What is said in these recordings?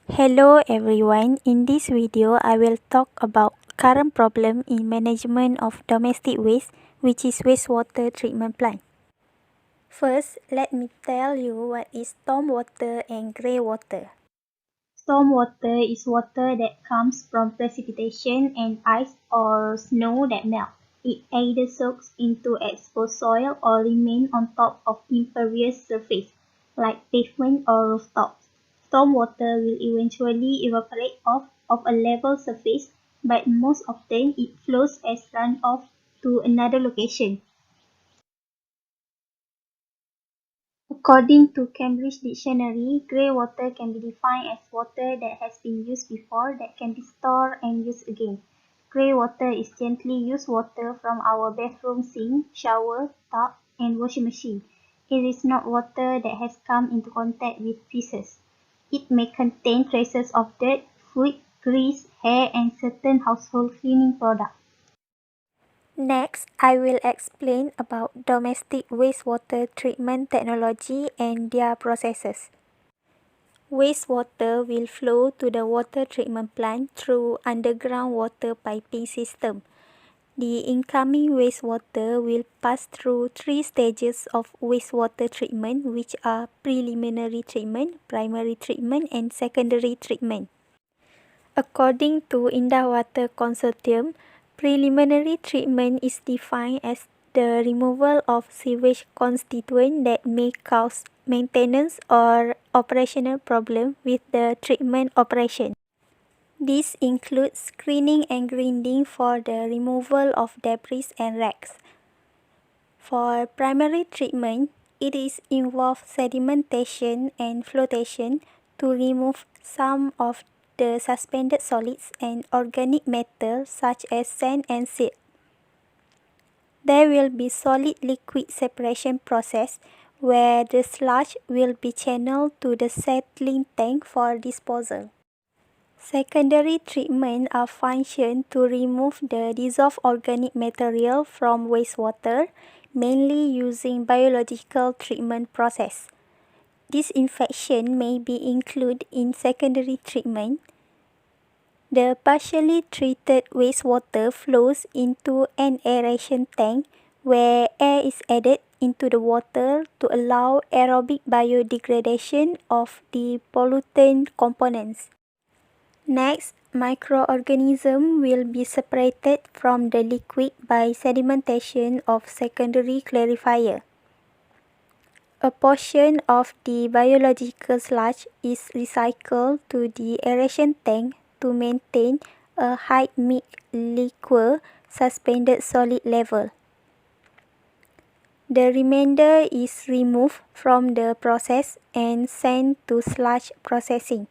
Hello everyone, in this video I will talk about current problem in management of domestic waste, which is wastewater treatment plant. First, let me tell you what is stormwater and grey water. Stormwater is water that comes from precipitation and ice or snow that melt. It either soaks into exposed soil or remains on top of impervious surface, like pavement or rooftops. Stormwater will eventually evaporate off of a level surface, but most often it flows as runoff to another location. According to Cambridge Dictionary, grey water can be defined as water that has been used before that can be stored and used again. Grey water is gently used water from our bathroom sink, shower, tub, and washing machine. It is not water that has come into contact with feces. It may contain traces of dirt, food, grease, hair, and certain household cleaning products. Next, I will explain about domestic wastewater treatment technology and their processes. Wastewater will flow to the water treatment plant through underground water piping system. The incoming wastewater will pass through three stages of wastewater treatment, which are preliminary treatment, primary treatment, and secondary treatment. According to Indah Water Consortium, preliminary treatment is defined as the removal of sewage constituent that may cause maintenance or operational problem with the treatment operation. This includes screening and grinding for the removal of debris and wrecks. For primary treatment, it is involved sedimentation and flotation to remove some of the suspended solids and organic matter such as sand and silt. There will be solid-liquid separation process where the sludge will be channeled to the settling tank for disposal. Secondary treatment are functioned to remove the dissolved organic material from wastewater, mainly using biological treatment process. Disinfection may be included in secondary treatment. The partially treated wastewater flows into an aeration tank where air is added into the water to allow aerobic biodegradation of the pollutant components. Next, microorganisms will be separated from the liquid by sedimentation of secondary clarifier. A portion of the biological sludge is recycled to the aeration tank to maintain a high mid-liquor suspended solid level. The remainder is removed from the process and sent to sludge processing.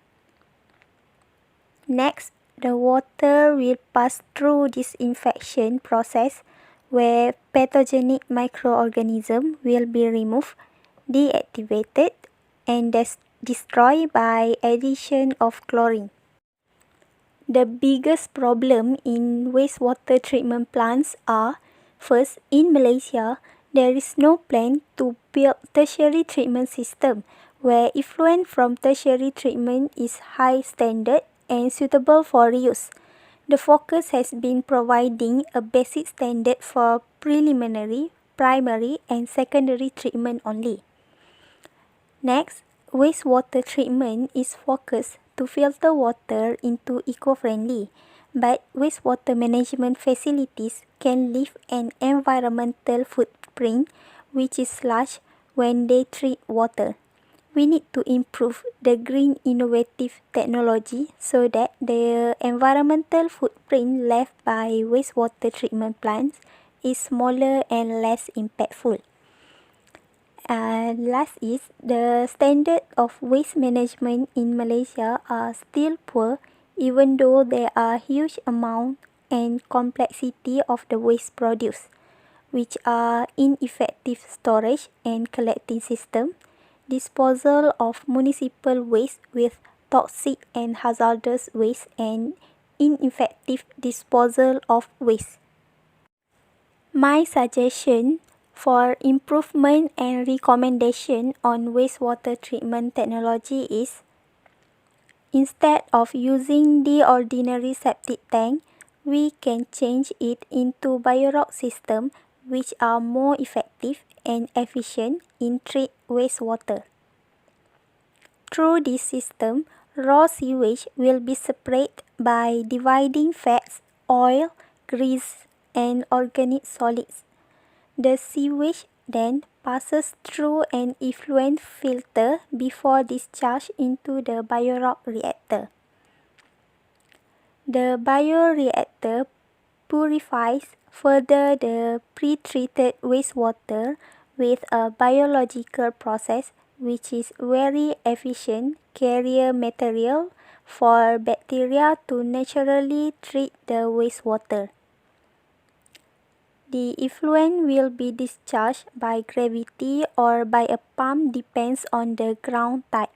Next, the water will pass through disinfection process where pathogenic microorganisms will be removed, deactivated, and destroyed by addition of chlorine. The biggest problem in wastewater treatment plants are, first, in Malaysia, there is no plan to build tertiary treatment system where effluent from tertiary treatment is high standard and suitable for reuse. The focus has been providing a basic standard for preliminary, primary, and secondary treatment only. Next, wastewater treatment is focused to filter water into eco-friendly, but wastewater management facilities can leave an environmental footprint which is large when they treat water. We need to improve the green innovative technology so that the environmental footprint left by wastewater treatment plants is smaller and less impactful. Last is the standard of waste management in Malaysia are still poor even though there are huge amount and complexity of the waste produced, which are ineffective storage and collecting system, disposal of municipal waste with toxic and hazardous waste, and ineffective disposal of waste. My suggestion for improvement and recommendation on wastewater treatment technology is Instead of using the ordinary septic tank, we can change it into biorock systems which are more effective and efficient in treat wastewater. Through this system, raw sewage will be separated by dividing fats, oil, grease, and organic solids. The sewage then passes through an effluent filter before discharge into the biorock reactor. The bioreactor purifies further the pre-treated wastewater with a biological process which is very efficient carrier material for bacteria to naturally treat the wastewater. The effluent will be discharged by gravity or by a pump depends on the ground type.